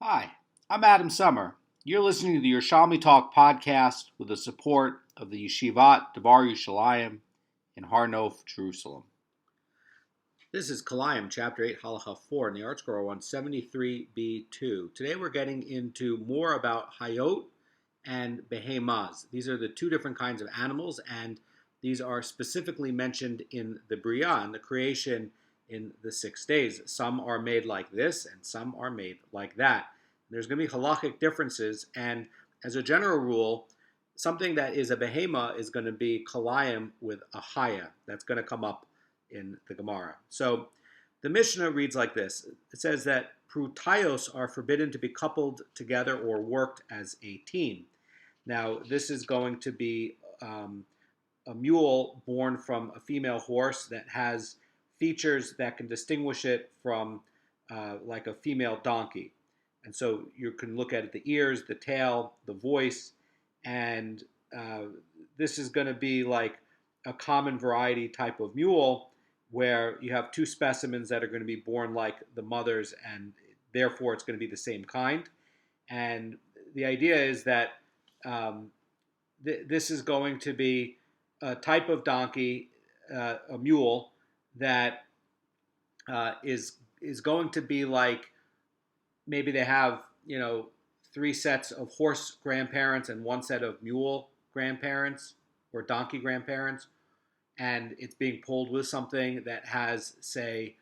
Hi, I'm Adam Summer. You're listening to the Yerushalmi Talk podcast with the support of the Yeshivat Devar Yerushalayim in Har Nof, Jerusalem. This is Kilayim, Chapter 8, Halacha 4, in the Art Scroll 173b2. Today we're getting into more about Hayot and Behemaz. These are the two different kinds of animals, and these are specifically mentioned in the Bria, in the creation in the 6 days. Some are made like this, and some are made like that. There's going to be halachic differences, and as a general rule, something that is a behema is going to be Kilayim with a haya. That's going to come up in the Gemara. So the Mishnah reads like this. It says that prutayos are forbidden to be coupled together or worked as a team. Now, this is going to be a mule born from a female horse that has features that can distinguish it from like a female donkey. And so you can look at the ears, the tail, the voice, and this is going to be like a common variety type of mule where you have two specimens that are going to be born like the mothers, and therefore it's going to be the same kind. And the idea is that this is going to be a type of donkey, a mule, that is going to be like, maybe they have, three sets of horse grandparents and one set of mule grandparents or donkey grandparents, and it's being pulled with something that has, say,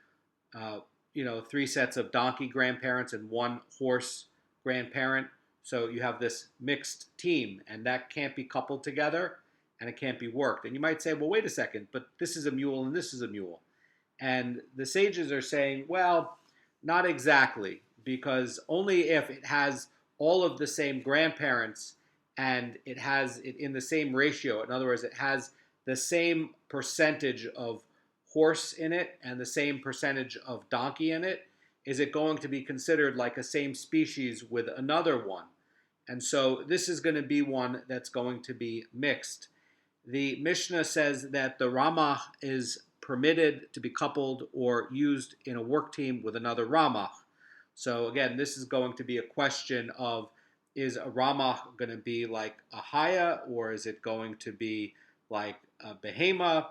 three sets of donkey grandparents and one horse grandparent. So you have this mixed team, and that can't be coupled together, and it can't be worked. And you might say, well, wait a second, but this is a mule and this is a mule. And the sages are saying, well, not exactly, because only if it has all of the same grandparents and it has it in the same ratio, in other words, it has the same percentage of horse in it and the same percentage of donkey in it, is it going to be considered like a same species with another one. And so this is going to be one that's going to be mixed. The Mishnah says that the Ramach is permitted to be coupled or used in a work team with another Ramach. So again, this is going to be a question of, is a Ramach going to be like a Haya, or is it going to be like a Behema?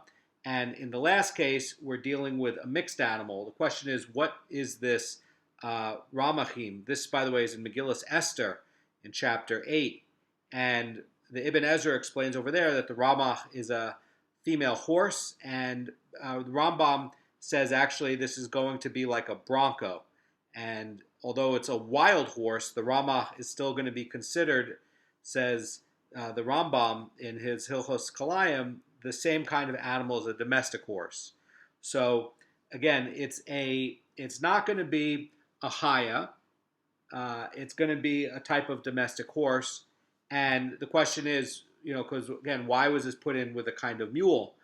And in the last case, we're dealing with a mixed animal. The question is, what is this Ramachim? This, by the way, is in Megillas Esther in chapter 8. And the Ibn Ezra explains over there that the Ramach is a female horse, and the Rambam says actually this is going to be like a bronco. And although it's a wild horse, the Ramach is still going to be considered, says the Rambam in his Hilchos Kilayim, the same kind of animal as a domestic horse. So again, it's not going to be a Haya. It's going to be a type of domestic horse. And the question is, because again, why was this put in with a kind of mule?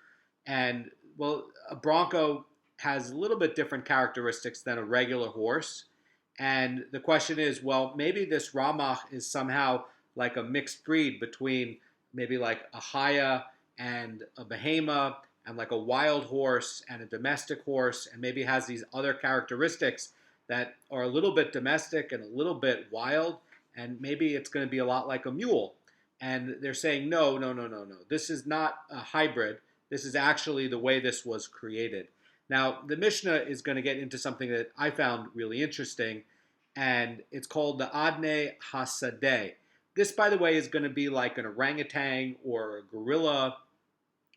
And well, a bronco has a little bit different characteristics than a regular horse. And the question is, well, maybe this Ramach is somehow like a mixed breed between maybe like a Haya and a Behema, and like a wild horse and a domestic horse, and maybe has these other characteristics that are a little bit domestic and a little bit wild, and maybe it's going to be a lot like a mule. And they're saying, no. This is not a hybrid. This is actually the way this was created. Now, the Mishnah is going to get into something that I found really interesting, and it's called the Adnae Hasaday. This, by the way, is going to be like an orangutan or a gorilla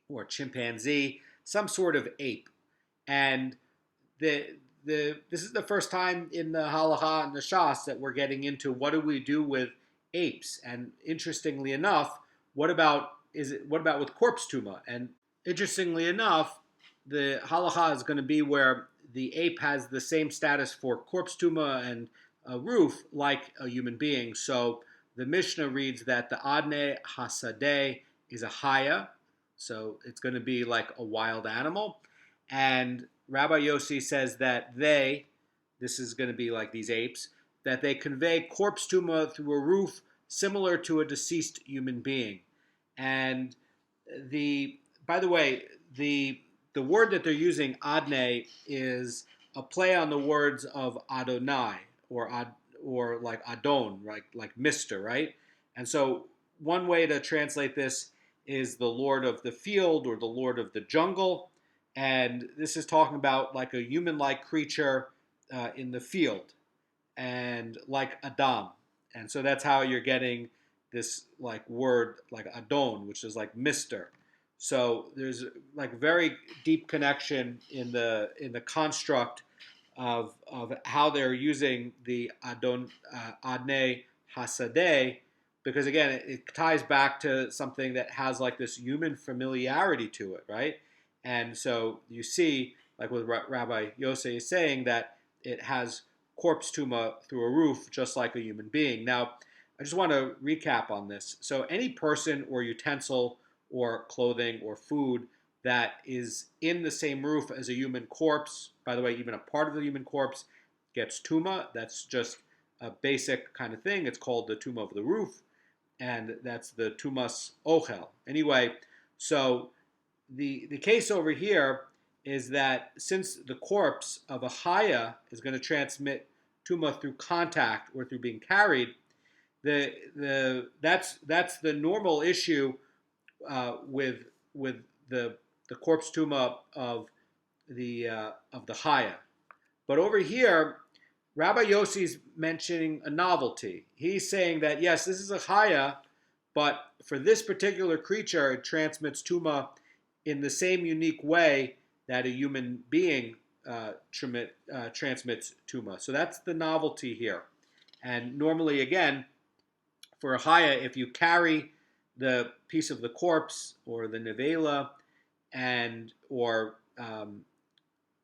or a chimpanzee, some sort of ape. And this is the first time in the Halacha and the Shas that we're getting into what do we do with apes. And interestingly enough, what about with corpse tuma? And interestingly enough, the halacha is going to be where the ape has the same status for corpse tuma and a roof like a human being. So the Mishnah reads that the Adnae Hasaday is a Haya, so it's going to be like a wild animal. And Rabbi Yossi says that this is going to be like these apes, that they convey corpse tuma through a roof similar to a deceased human being. And by the way, the word that they're using, Adnae, is a play on the words of Adonai, or or like Adon, like Mister, right? And so one way to translate this is the Lord of the field or the Lord of the jungle, and this is talking about like a human-like creature in the field, and like Adam, and so that's how you're getting this like word like Adon, which is like Mister. So there's like very deep connection in the construct of how they're using the Adnae Hasaday, because again it ties back to something that has like this human familiarity to it, right? And so you see, like what Rabbi Yossi is saying, that it has corpse tuma through a roof, just like a human being. Now, I just want to recap on this. So any person or utensil or clothing or food that is in the same roof as a human corpse, by the way, even a part of the human corpse gets tuma. That's just a basic kind of thing. It's called the tuma of the roof, and that's the Tumas Ohel. Anyway, so the case over here is that since the corpse of a chaya is going to transmit tuma through contact or through being carried, that's the normal issue with the corpse tuma of the chaya. But over here, Rabbi Yossi's mentioning a novelty. He's saying that yes, this is a chaya, but for this particular creature, it transmits tuma in the same unique way that a human being transmits tuma. So that's the novelty here. And normally, again, for a chaya, if you carry the piece of the corpse or the nevela,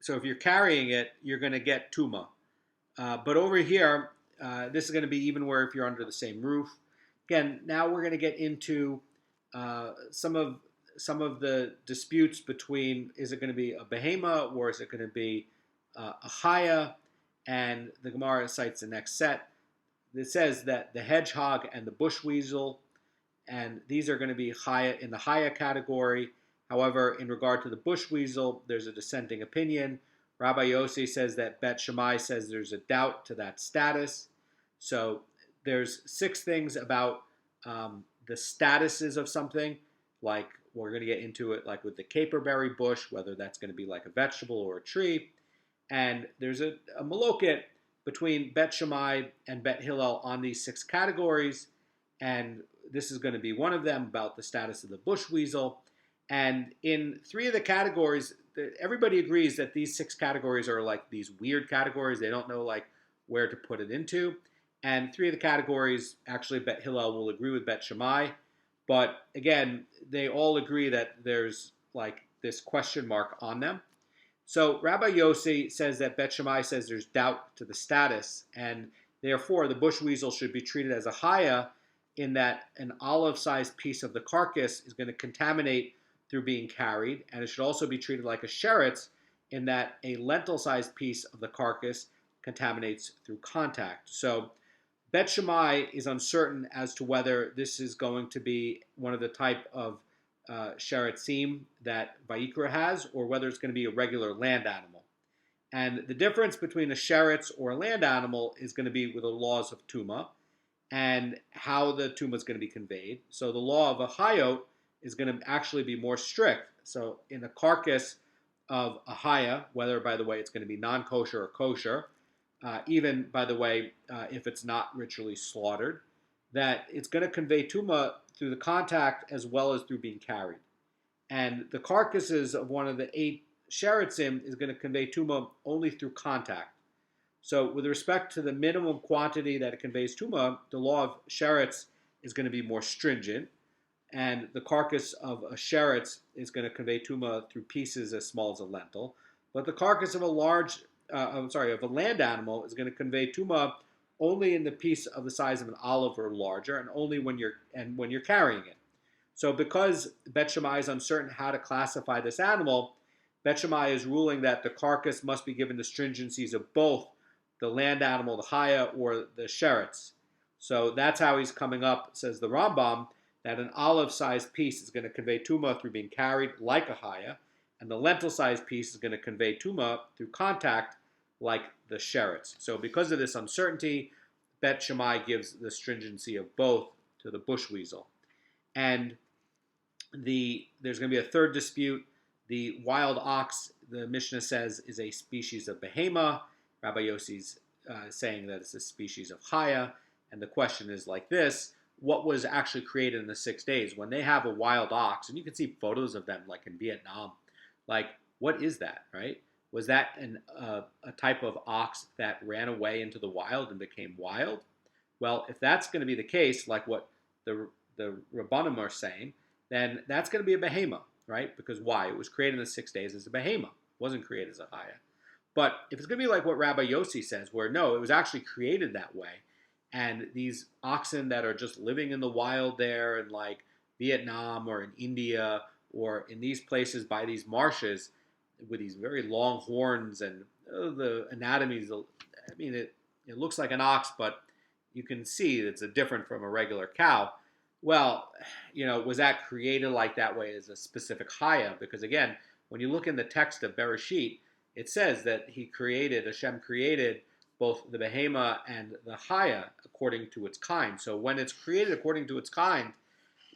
so if you're carrying it, you're going to get tuma. But over here, this is going to be even where if you're under the same roof. Again, now we're going to get into some of the disputes between, is it going to be a behema or is it going to be a chaya? And the Gemara cites the next set. It says that the hedgehog and the bush weasel, and these are going to be chaya in the chaya category. However, in regard to the bush weasel, there's a dissenting opinion. Rabbi Yossi says that Bet Shammai says there's a doubt to that status. So there's 6 things about the statuses of something, like we're going to get into it like with the caperberry bush, whether that's going to be like a vegetable or a tree. And there's a maloket between Bet Shammai and Bet Hillel on these 6 categories, and this is going to be one of them, about the status of the bush weasel. And in 3 of the categories, everybody agrees that these 6 categories are like these weird categories. They don't know like where to put it into. And 3 of the categories, actually, Bet Hillel will agree with Bet Shammai. But again, they all agree that there's like this question mark on them. So Rabbi Yossi says that Bet Shammai says there's doubt to the status, and therefore the bush weasel should be treated as a chaya, in that an olive-sized piece of the carcass is going to contaminate through being carried, and it should also be treated like a sheretz, in that a lentil-sized piece of the carcass contaminates through contact. So Bet Shammai is uncertain as to whether this is going to be one of the type of sheretzim that Vayikra has, or whether it's going to be a regular land animal. And the difference between a sheretz or a land animal is going to be with the laws of Tuma and how the Tuma is going to be conveyed. So the law of a hayot is going to actually be more strict. So in the carcass of a haya, whether, by the way, it's going to be non-kosher or kosher, even, by the way, if it's not ritually slaughtered, that it's going to convey tuma through the contact as well as through being carried. And the carcasses of one of the 8 sheretzim is going to convey tuma only through contact. So with respect to the minimum quantity that it conveys tuma, the law of sheretz is going to be more stringent, and the carcass of a sheretz is going to convey tuma through pieces as small as a lentil. But the carcass of a land animal is going to convey tuma only in the piece of the size of an olive or larger, and only when you're carrying it. So because Bet Shammai is uncertain how to classify this animal, Bet Shammai is ruling that the carcass must be given the stringencies of both the land animal, the chaya, or the sheretz. So that's how he's coming up, says the Rambam, that an olive-sized piece is going to convey tuma through being carried like a chaya, and the lentil-sized piece is going to convey tuma through contact like the sheretz. So because of this uncertainty, Bet Shammai gives the stringency of both to the bush weasel. And there's going to be a third dispute. The wild ox, the Mishnah says, is a species of behema. Rabbi Yossi's saying that it's a species of chaya. And the question is like this: what was actually created in the 6 days? When they have a wild ox, and you can see photos of them like in Vietnam, like what is that, right? Was that a type of ox that ran away into the wild and became wild? Well, if that's going to be the case, like what the Rabbanim are saying, then that's going to be a behema, right? Because why? It was created in the 6 days as a behema. It wasn't created as a chaya. But if it's going to be like what Rabbi Yossi says, where no, it was actually created that way, and these oxen that are just living in the wild there in like Vietnam or in India or in these places by these marshes with these very long horns and the anatomies, I mean, it looks like an ox, but you can see it's different from a regular cow. Well, was that created like that way as a specific chaya? Because again, when you look in the text of Bereshit, it says that Hashem created both the behema and the chaya according to its kind. So when it's created according to its kind,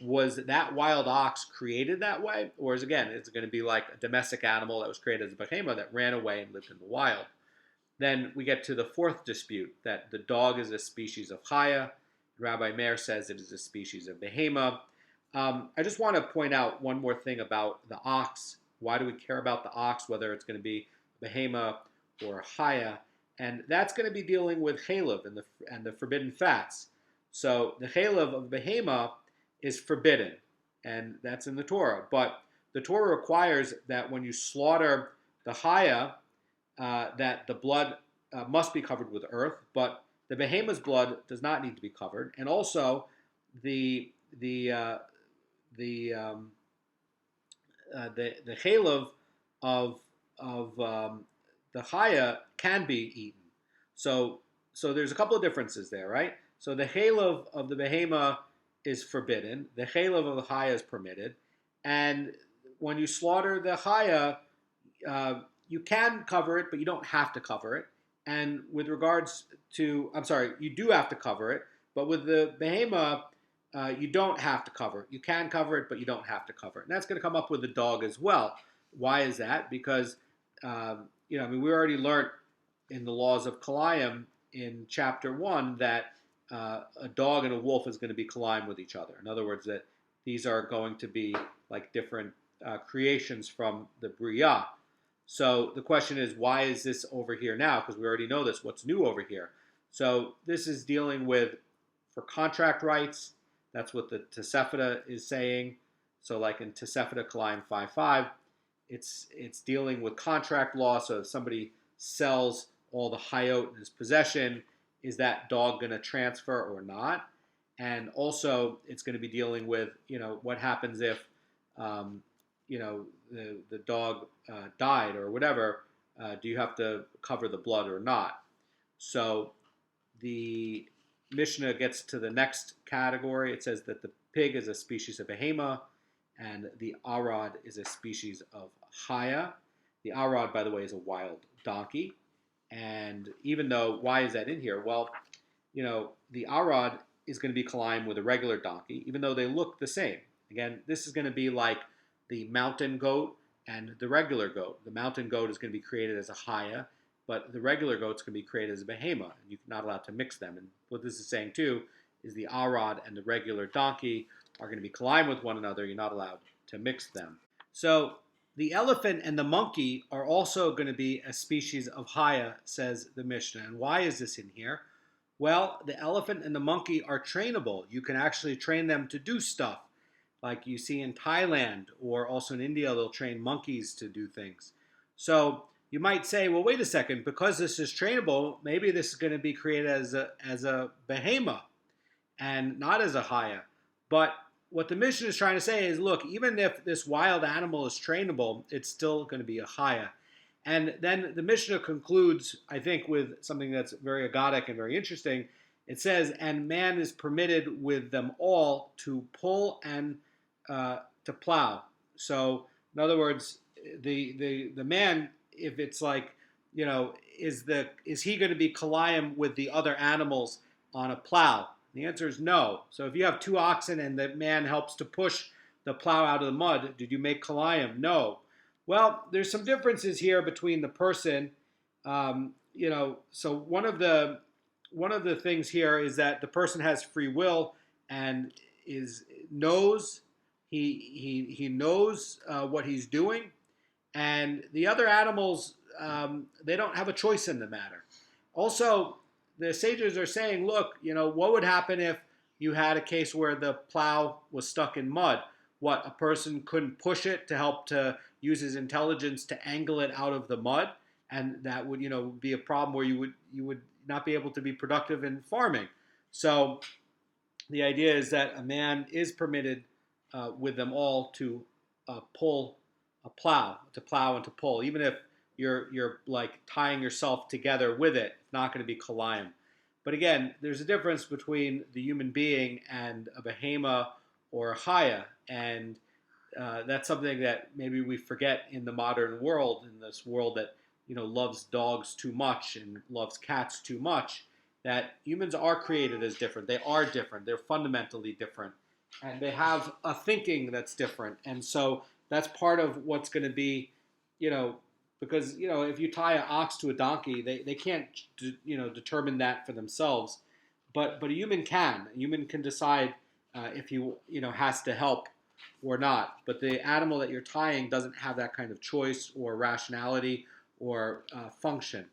was that wild ox created that way? Or is it going to be like a domestic animal that was created as a behema that ran away and lived in the wild? Then we get to the fourth dispute, that the dog is a species of chaya. Rabbi Meir says it is a species of behema. I just want to point out one more thing about the ox. Why do we care about the ox, whether it's going to be behema or a chaya? And that's going to be dealing with chalev and the forbidden fats. So the chalev of behema is forbidden, and that's in the Torah. But the Torah requires that when you slaughter the chaya, that the blood must be covered with earth, but the behema's blood does not need to be covered, and also the chalev of the chaya can be eaten. So there's a couple of differences there, right? So the chalev of the behema is forbidden. The chalev of the chaya is permitted, and when you slaughter the chaya, you can cover it, but you don't have to cover it. And with regards to, you do have to cover it, but with the behema, you don't have to cover it. You can cover it, but you don't have to cover it. And that's going to come up with the dog as well. Why is that? Because, we already learned in the laws of Kilayim in chapter 1 that a dog and a wolf is going to be Kilayim with each other. In other words, that these are going to be like different creations from the Bria. So the question is, why is this over here now? Because we already know this. What's new over here? So this is dealing with, for contract rights, that's what the Tosefta is saying. So like in Tosefta Kilayim 5.5, it's dealing with contract law. So if somebody sells all the hayot in his possession, is that dog going to transfer or not? And also it's going to be dealing with, what happens if, the dog died or whatever, do you have to cover the blood or not? So the Mishnah gets to the next category. It says that the pig is a species of behema and the arad is a species of chaya. The arad, by the way, is a wild donkey. And even though, why is that in here? Well, the arad is going to be Kilayim with a regular donkey, even though they look the same. Again, this is going to be like the mountain goat and the regular goat. The mountain goat is going to be created as a chaya, but the regular goat is going to be created as a behema. You're not allowed to mix them. And what this is saying too is the arad and the regular donkey are going to be Kilayim with one another. You're not allowed to mix them. So the elephant and the monkey are also going to be a species of chaya, says the Mishnah. And why is this in here? Well, the elephant and the monkey are trainable. You can actually train them to do stuff. Like you see in Thailand or also in India, they'll train monkeys to do things. So you might say, well, wait a second, because this is trainable, maybe this is going to be created as a behema and not as a chaya. But what the Mishnah is trying to say is, look, even if this wild animal is trainable, it's still going to be a chaya. And then the Mishnah concludes, I think, with something that's very agadic and very interesting. It says, and man is permitted with them all to pull and to plow. So, in other words, the man, if it's like, is he going to be Kilayim with the other animals on a plow? The answer is no. So if you have two oxen and the man helps to push the plow out of the mud, did you make Kilayim? No. Well, there's some differences here between the person. So one of the things here is that the person has free will and knows he knows what he's doing, and the other animals they don't have a choice in the matter. Also, the sages are saying, look, what would happen if you had a case where the plow was stuck in mud? What, a person couldn't push it to help to use his intelligence to angle it out of the mud, and that would be a problem where you would not be able to be productive in farming. So the idea is that a man is permitted with them all to pull a plow, and to pull, even if you're like tying yourself together with it. It's not going to be Kilayim. But again, there's a difference between the human being and a behema or a chaya, and that's something that maybe we forget in the modern world, in this world that loves dogs too much and loves cats too much. That humans are created as different. They are different. They're fundamentally different, and they have a thinking that's different. And so that's part of what's going to be, because if you tie an ox to a donkey, they can't determine that for themselves, but a human can. A human can decide if he has to help or not. But the animal that you're tying doesn't have that kind of choice or rationality or function.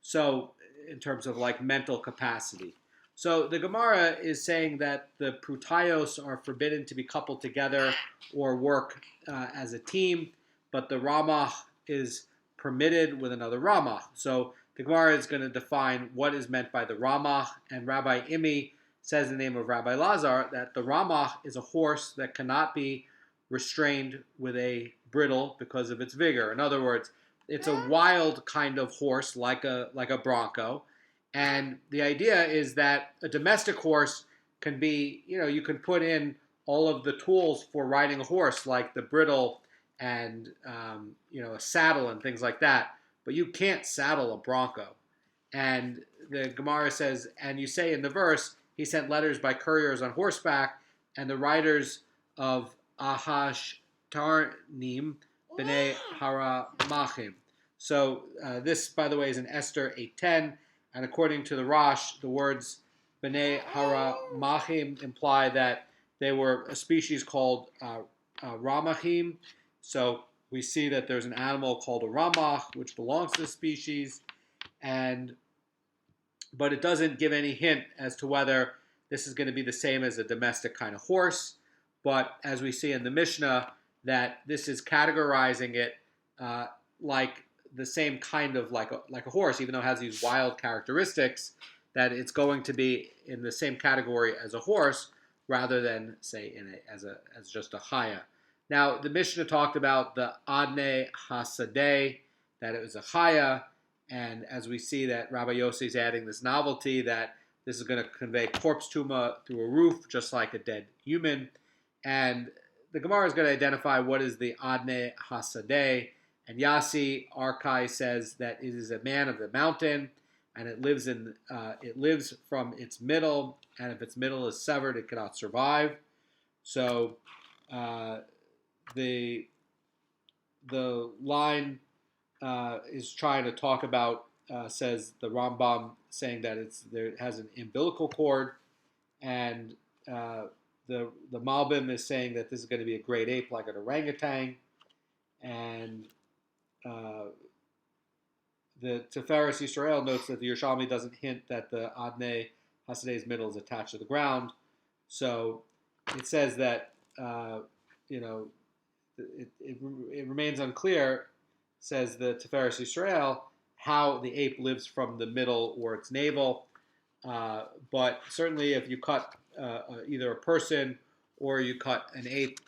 So in terms of like mental capacity. So the Gemara is saying that the prutayos are forbidden to be coupled together or work as a team, but the ramach is permitted with another ramach. So the Gemara is going to define what is meant by the ramach, and Rabbi Imi says in the name of Rabbi Lazar that the ramach is a horse that cannot be restrained with a bridle because of its vigor. In other words, it's a wild kind of horse, like a bronco. And the idea is that a domestic horse can be, you can put in all of the tools for riding a horse, like the bridle and, a saddle and things like that. But you can't saddle a bronco. And the Gemara says, and you say in the verse, he sent letters by couriers on horseback, and the riders of Ahashtarnim B'nei Haramachim. So this, by the way, is in Esther 8:10. And according to the Rosh, the words B'nei Haramachim imply that they were a species called Ramachim. So we see that there's an animal called a Ramach, which belongs to the species, but it doesn't give any hint as to whether this is going to be the same as a domestic kind of horse. But as we see in the Mishnah, that this is categorizing it like the same kind of like a horse, even though it has these wild characteristics, that it's going to be in the same category as a horse rather than say as just a chaya. Now the Mishnah talked about the Adnae Hasaday, that it was a chaya, and as we see that Rabbi Yossi is adding this novelty that this is going to convey corpse tuma through a roof, just like a dead human, and the Gemara is going to identify what is the Adnae Hasaday. And Yassi Arkai says that it is a man of the mountain, and it lives from its middle, and if its middle is severed, it cannot survive. So the line is trying to talk about, says the Rambam, saying that it has an umbilical cord, and the Malbim is saying that this is going to be a great ape like an orangutan, and the Tiferes Yisrael notes that the Yerushalmi doesn't hint that the Adnae Hasaday's middle is attached to the ground. So it says that it remains unclear, says the Tiferes Yisrael, how the ape lives from the middle or its navel. But certainly if you cut either a person or you cut an ape,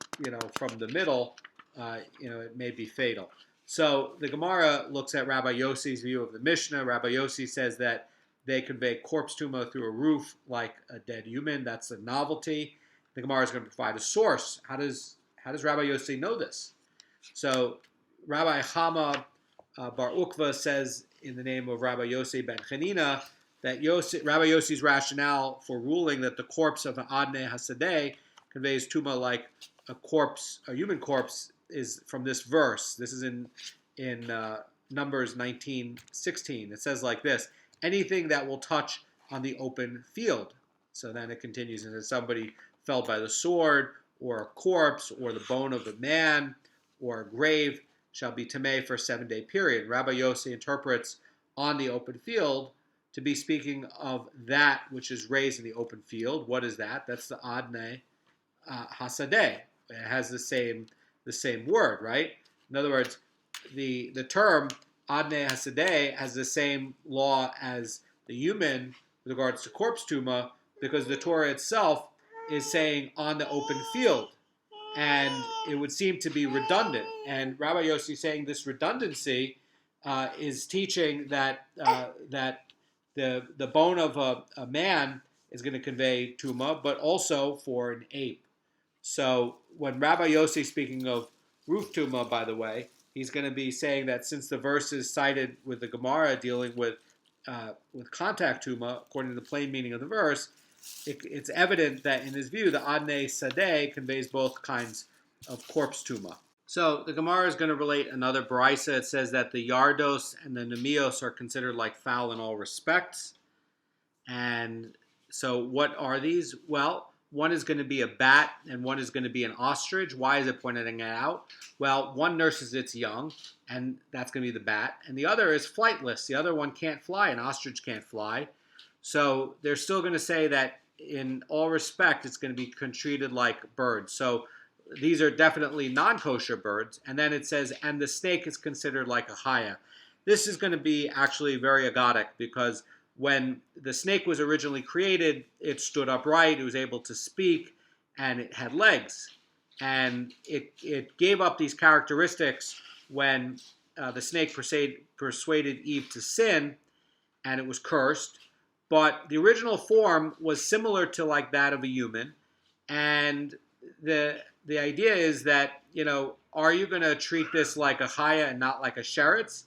from the middle, it may be fatal. So the Gemara looks at Rabbi Yossi's view of the Mishnah. Rabbi Yossi says that they convey corpse tuma through a roof like a dead human. That's a novelty. The Gemara is going to provide a source. How does Rabbi Yossi know this? So Rabbi Chama Bar Ukva says in the name of Rabbi Yossi ben Chanina that Rabbi Yossi's rationale for ruling that the corpse of an Adnae Hasaday conveys tuma like a human corpse, is from this verse. This is in Numbers 19:16. It says like this: anything that will touch on the open field. So then it continues and says somebody fell by the sword, or a corpse, or the bone of a man, or a grave shall be tamei for a 7-day period. Rabbi Yossi interprets on the open field to be speaking of that which is raised in the open field. What is that? That's the Adnae Hasaday. It has the same word, right? In other words, the term Adnae Hasaday has the same law as the human with regards to corpse tuma, because the Torah itself is saying on the open field, and it would seem to be redundant. And Rabbi Yossi is saying this redundancy is teaching that the bone of a man is going to convey tuma, but also for an ape. So when Rabbi Yossi is speaking of roof tuma, by the way, he's going to be saying that since the verse is cited with the Gemara dealing with contact tuma, according to the plain meaning of the verse, it's evident that in his view, the Adnae Hasaday conveys both kinds of corpse tuma. So the Gemara is going to relate another brisa. It says that the yardos and the nemios are considered like fowl in all respects. And so what are these? Well, one is going to be a bat and one is going to be an ostrich. Why is it pointing it out? Well, one nurses its young, and that's going to be the bat. And the other is flightless. The other one can't fly. An ostrich can't fly. So they're still going to say that in all respect, it's going to be treated like birds. So these are definitely non-kosher birds. And then it says, and the snake is considered like a chaya. This is going to be actually very agadic, because when the snake was originally created, it stood upright, it was able to speak, and it had legs. And it gave up these characteristics when the snake persuaded Eve to sin, and it was cursed. But the original form was similar to like that of a human. And the idea is that, are you going to treat this like a chaya and not like a sheretz?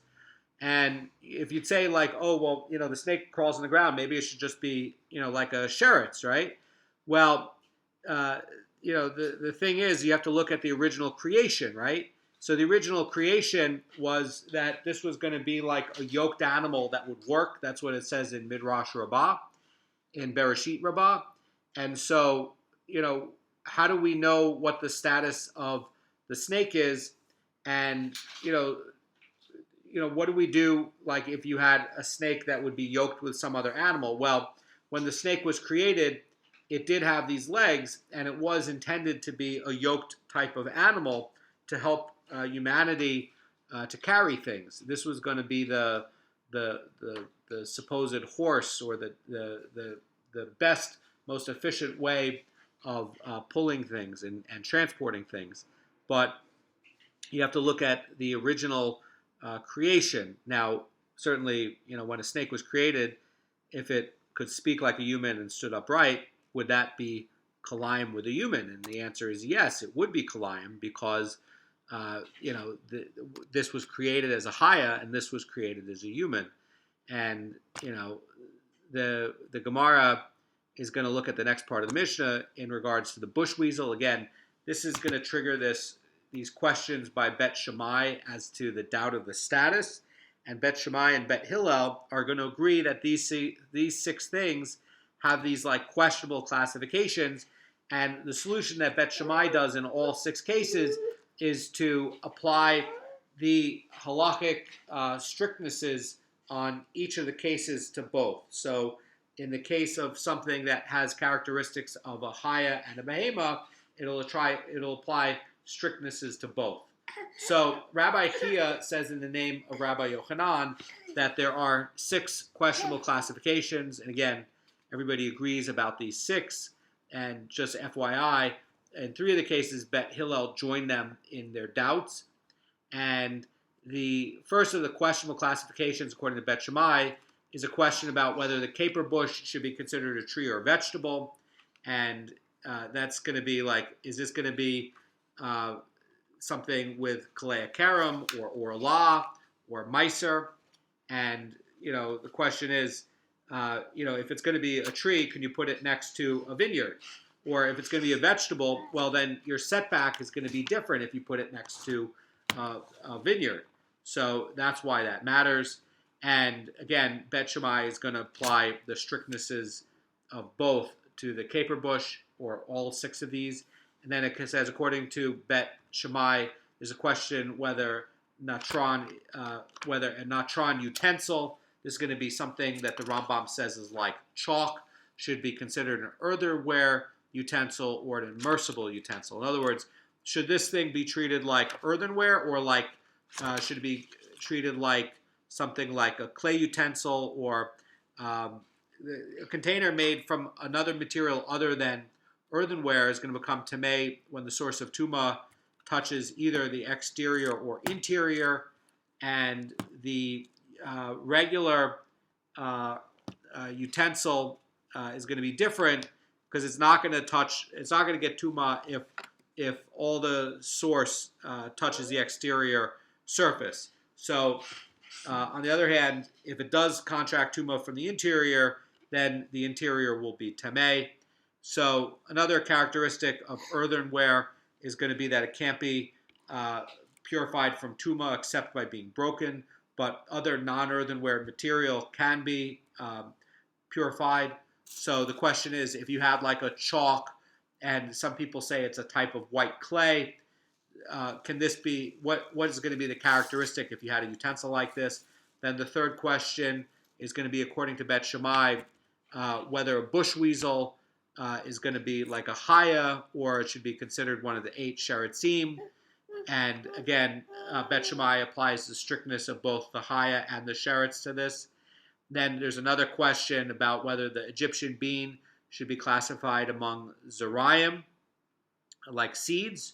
And if you'd say like, oh, well, the snake crawls on the ground, maybe it should just be, like a sheretz, right? Well, the thing is, you have to look at the original creation, right? So the original creation was that this was going to be like a yoked animal that would work. That's what it says in Midrash Rabbah, in Bereshit Rabbah. And so, how do we know what the status of the snake is? And, what do we do, like if you had a snake that would be yoked with some other animal? Well, when the snake was created, it did have these legs, and it was intended to be a yoked type of animal to help humanity to carry things. This was going to be the supposed horse, or the best, most efficient way of pulling things and transporting things. But you have to look at the original creation. Now, certainly, when a snake was created, if it could speak like a human and stood upright, would that be Kilayim with a human? And the answer is yes, it would be Kilayim, because this was created as a chaya and this was created as a human. And the Gemara is going to look at the next part of the Mishnah in regards to the bush weasel. Again, this is going to trigger these questions by Bet Shammai as to the doubt of the status. And Bet Shammai and Bet Hillel are going to agree that these 6 things have these like questionable classifications. And the solution that Bet Shammai does in all 6 cases is to apply the halachic strictnesses on each of the cases to both. So in the case of something that has characteristics of a chaya and a behema, it'll apply strictnesses to both. So Rabbi Chia says in the name of Rabbi Yochanan that there are 6 questionable classifications. And again, everybody agrees about these 6. And just FYI, in 3 of the cases, Bet Hillel joined them in their doubts. And the first of the questionable classifications, according to Bet Shammai, is a question about whether the caper bush should be considered a tree or a vegetable. And that's going to be like, is this going to be something with Kalei Karam or Orlah or Meiser? And, the question is, if it's going to be a tree, can you put it next to a vineyard? Or if it's going to be a vegetable, well, then your setback is going to be different if you put it next to a vineyard. So that's why that matters. And again, Bet Shammai is going to apply the strictnesses of both to the caper bush or all 6 of these. And then it says, according to Bet Shammai, there's a question whether a natron utensil, this is going to be something that the Rambam says is like chalk, should be considered an earthenware utensil or an immersible utensil. In other words, should this thing be treated like earthenware, or like should it be treated like something like a clay utensil, or a container made from another material other than earthenware is going to become tamei when the source of tuma touches either the exterior or interior, and the regular utensil is going to be different because it's not going to get tuma if all the source touches the exterior surface. So on the other hand, if it does contract tuma from the interior, then the interior will be tamei. So another characteristic of earthenware is going to be that it can't be purified from tuma except by being broken, but other non-earthenware material can be purified. So the question is, if you have like a chalk, and some people say it's a type of white clay, can this be, what is going to be the characteristic if you had a utensil like this? Then the third question is going to be, according to Bet Shammai, whether a bush weasel is going to be like a chaya, or it should be considered one of the 8 sheritzim. And again, Bet Shammai applies the strictness of both the chaya and the sheretz to this. Then there's another question about whether the Egyptian bean should be classified among zerayim, like seeds,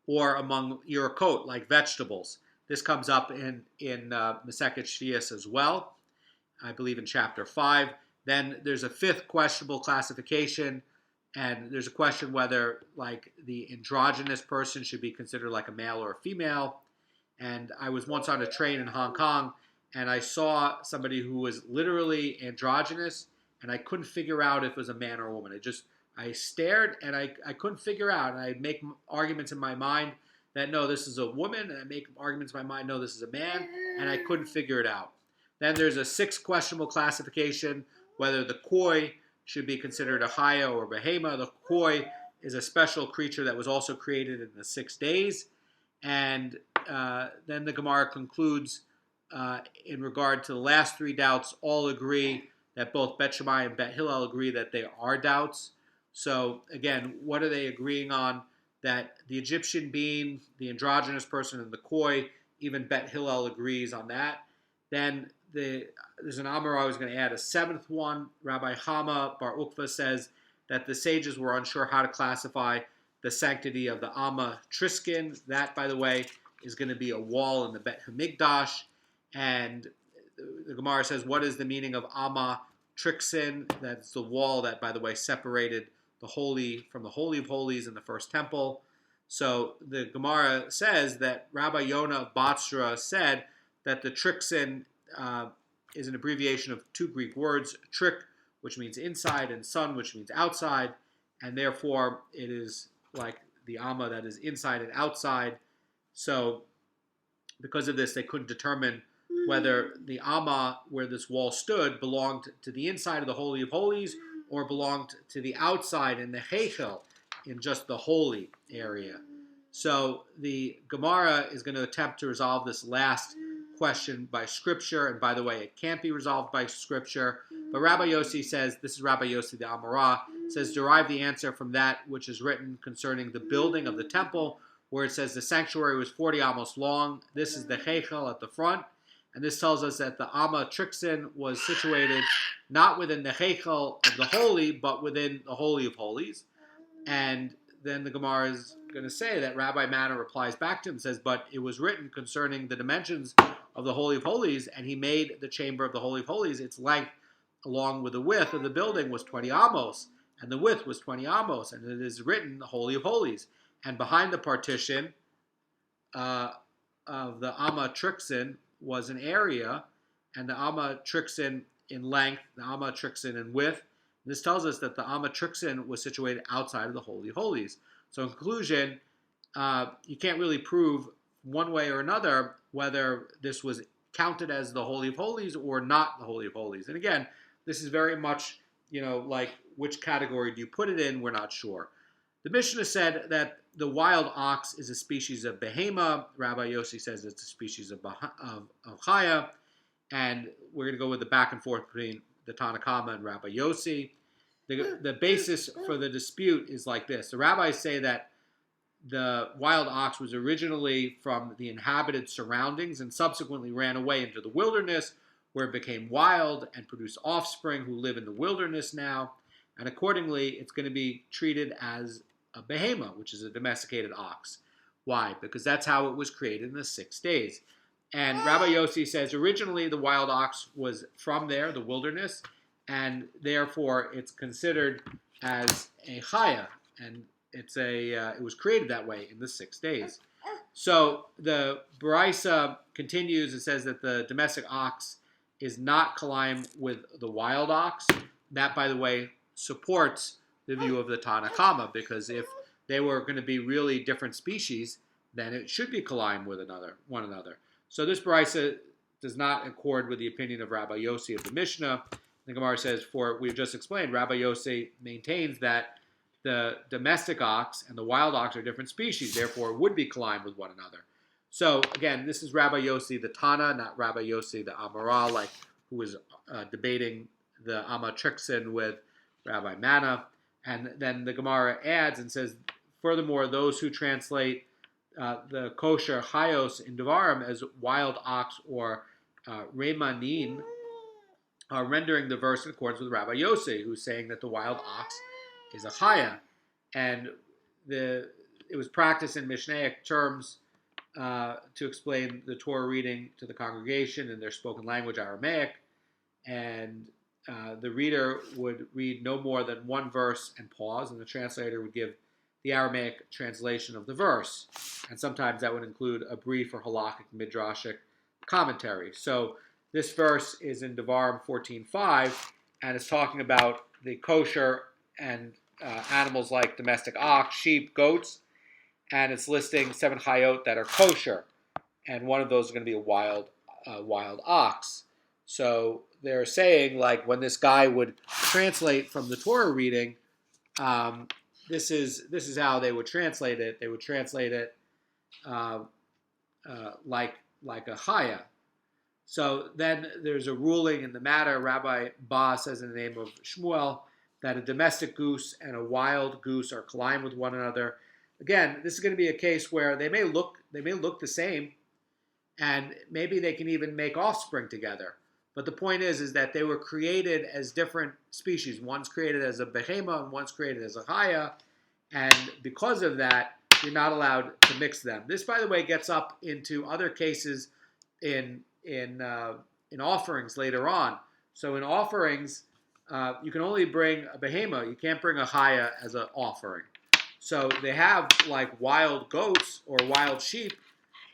or among yerkot, like vegetables. This comes up in Masechet Shvius as well, I believe in chapter 5. Then there's a 5th questionable classification, and there's a question whether like the androgynous person should be considered like a male or a female. And I was once on a train in Hong Kong, and I saw somebody who was literally androgynous, and I couldn't figure out if it was a man or a woman. I stared, and I couldn't figure out, and I make arguments in my mind that, no, this is a woman, and I make arguments in my mind, no, this is a man, and I couldn't figure it out. Then there's a 6th questionable classification, whether the koi should be considered a chaya or behema. The koi is a special creature that was also created in the 6 days. And then the Gemara concludes, in regard to the last 3 doubts, all agree that both Bet Shammai and Bet Hillel agree that they are doubts. So again, what are they agreeing on? That the Egyptian being, the androgynous person, and the koi, even Bet Hillel agrees on that. Then there's an Amar I was going to add, a 7th one. Rabbi Chama Bar Ukva says that the sages were unsure how to classify the sanctity of the Amma Triskin. That, by the way, is going to be a wall in the Bet Hamikdash. And the Gemara says, what is the meaning of Amma Trixin? That's the wall that, by the way, separated the holy from the Holy of Holies in the first temple. So the Gemara says that Rabbi Yonah of Batsra said that the Trixin is an abbreviation of 2 Greek words, trik, which means inside, and sun, which means outside, and therefore it is like the Amma that is inside and outside. So because of this, they couldn't determine whether the Amma, where this wall stood, belonged to the inside of the Holy of Holies or belonged to the outside in the Heichel, in just the holy area. So the Gemara is going to attempt to resolve this last question by Scripture, and by the way, it can't be resolved by Scripture, but Rabbi Yossi says, this is Rabbi Yossi the Amorah, says, derive the answer from that which is written concerning the building of the temple, where it says the sanctuary was 40 amos long. This is the Heichel at the front, and this tells us that the Amma Trixin was situated not within the Heichel of the Holy, but within the Holy of Holies. And then the Gemara is going to say that Rabbi Manna replies back to him and says, but it was written concerning the dimensions of the Holy of Holies, and he made the chamber of the Holy of Holies, its length along with the width of the building was 20 amos, and the width was 20 amos, and it is written the Holy of Holies. And behind the partition of the Amma Trixin was an area, and the Amma Trixin in length, the amatrixin in width. This tells us that the amatrixin was situated outside of the Holy of Holies. So in conclusion, you can't really prove one way or another whether this was counted as the Holy of Holies or not the Holy of Holies. And again, this is very much, like which category do you put it in? We're not sure. The Mishnah said that the wild ox is a species of behema. Rabbi Yossi says it's a species of chaya. And we're going to go with the back and forth between the Tanakama and Rabbi Yossi. The basis for the dispute is like this. The rabbis say that the wild ox was originally from the inhabited surroundings and subsequently ran away into the wilderness, where it became wild and produced offspring who live in the wilderness now. And accordingly, it's going to be treated as a behema, which is a domesticated ox. Why? Because that's how it was created in the 6 days. And Rabbi Yossi says originally the wild ox was from there, the wilderness, and therefore it's considered as a chaya, and it was created that way in the 6 days. So the Baraisa continues and says that the domestic ox is not Kilayim with the wild ox. That, by the way, supports the view of the Tanakama, because if they were going to be really different species, then it should be Kilayim with one another. So this Baraisa does not accord with the opinion of Rabbi Yossi of the Mishnah. The Gemara says, for we've just explained, Rabbi Yossi maintains that the domestic ox and the wild ox are different species, therefore it would be Kilayim with one another. So again, this is Rabbi Yossi the Tana, not Rabbi Yossi the Amaral, who was debating the Amatrixin with Rabbi Mana. And then the Gemara adds and says, furthermore, those who translate the kosher chayos in Devarim as wild ox or remanin are rendering the verse in accordance with Rabbi Yossi, who's saying that the wild ox is a chaya. And it was practiced in Mishnaic terms to explain the Torah reading to the congregation in their spoken language, Aramaic. And the reader would read no more than one verse and pause, and the translator would give the Aramaic translation of the verse. And sometimes that would include a brief or halachic midrashic commentary. So this verse is in Devarim 14:5, and it's talking about the kosher and animals like domestic ox, sheep, goats, and it's listing 7 chayot that are kosher, and one of those is going to be a wild ox. So they're saying, when this guy would translate from the Torah reading, this is how they would translate it. They would translate it like a chaya. So then there's a ruling in the matter. Rabbi Ba says in the name of Shmuel that a domestic goose and a wild goose are Kilayim with one another. Again, this is going to be a case where they may look the same, and maybe they can even make offspring together. But the point is that they were created as different species. One's created as a behema and one's created as a chaya, and because of that, you're not allowed to mix them. This, by the way, gets up into other cases in offerings later on. So in offerings, you can only bring a behema. You can't bring a chaya as an offering. So they have wild goats or wild sheep,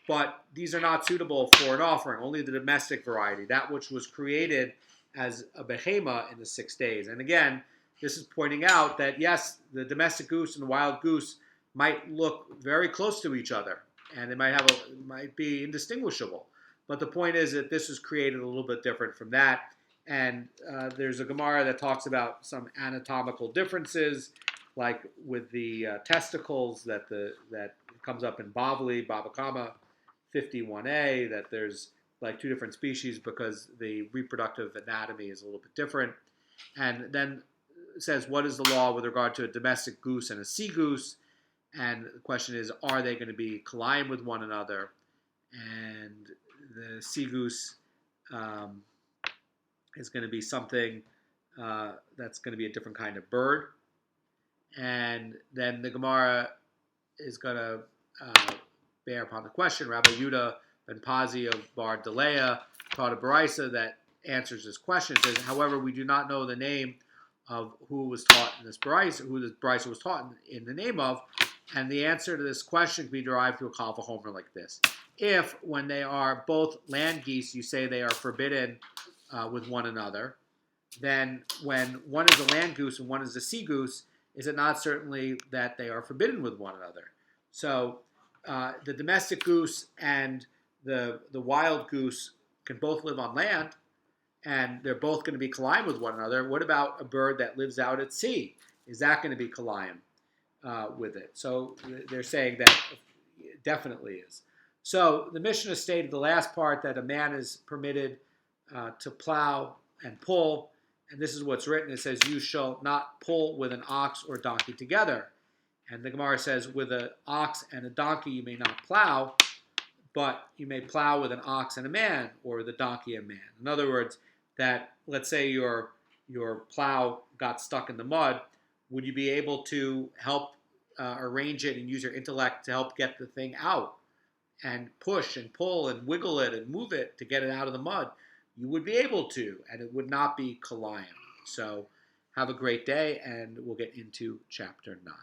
but these are not suitable for an offering. Only the domestic variety, that which was created as a behema in the 6 days. And again, this is pointing out that yes, the domestic goose and the wild goose might look very close to each other, and they might be indistinguishable. But the point is that this was created a little bit different from that. And there's a Gemara that talks about some anatomical differences, like with the testicles that comes up in Bavli, Baba Kama 51a, that there's 2 different species because the reproductive anatomy is a little bit different. And then it says, what is the law with regard to a domestic goose and a sea goose? And the question is, are they going to be Kilayim with one another? And the sea goose is going to be something that's going to be a different kind of bird. And then the Gemara is going to bear upon the question. Rabbi Yudah ben Pazi of Bar Delea taught a Baraisa that answers this question. It says, however, we do not know the name of who was taught in this Baraisa, who this Baraisa was taught in the name of. And the answer to this question can be derived through a Kal Vachomer like this. If, when they are both land geese, you say they are forbidden with one another, then when one is a land goose and one is a sea goose, is it not certainly that they are forbidden with one another? So the domestic goose and the wild goose can both live on land, and they're both going to be Kilayim with one another. What about a bird that lives out at sea? Is that going to be Kilayim with it? So they're saying that it definitely is. So the Mishnah stated the last part that a man is permitted to plow and pull, and this is what's written. It says, you shall not pull with an ox or donkey together. And the Gemara says, with an ox and a donkey you may not plow, but you may plow with an ox and a man, or the donkey and man. In other words, that let's say your plow got stuck in the mud, would you be able to help arrange it and use your intellect to help get the thing out and push and pull and wiggle it and move it to get it out of the mud? You would be able to, and it would not be Kilayim. So have a great day, and we'll get into chapter 9.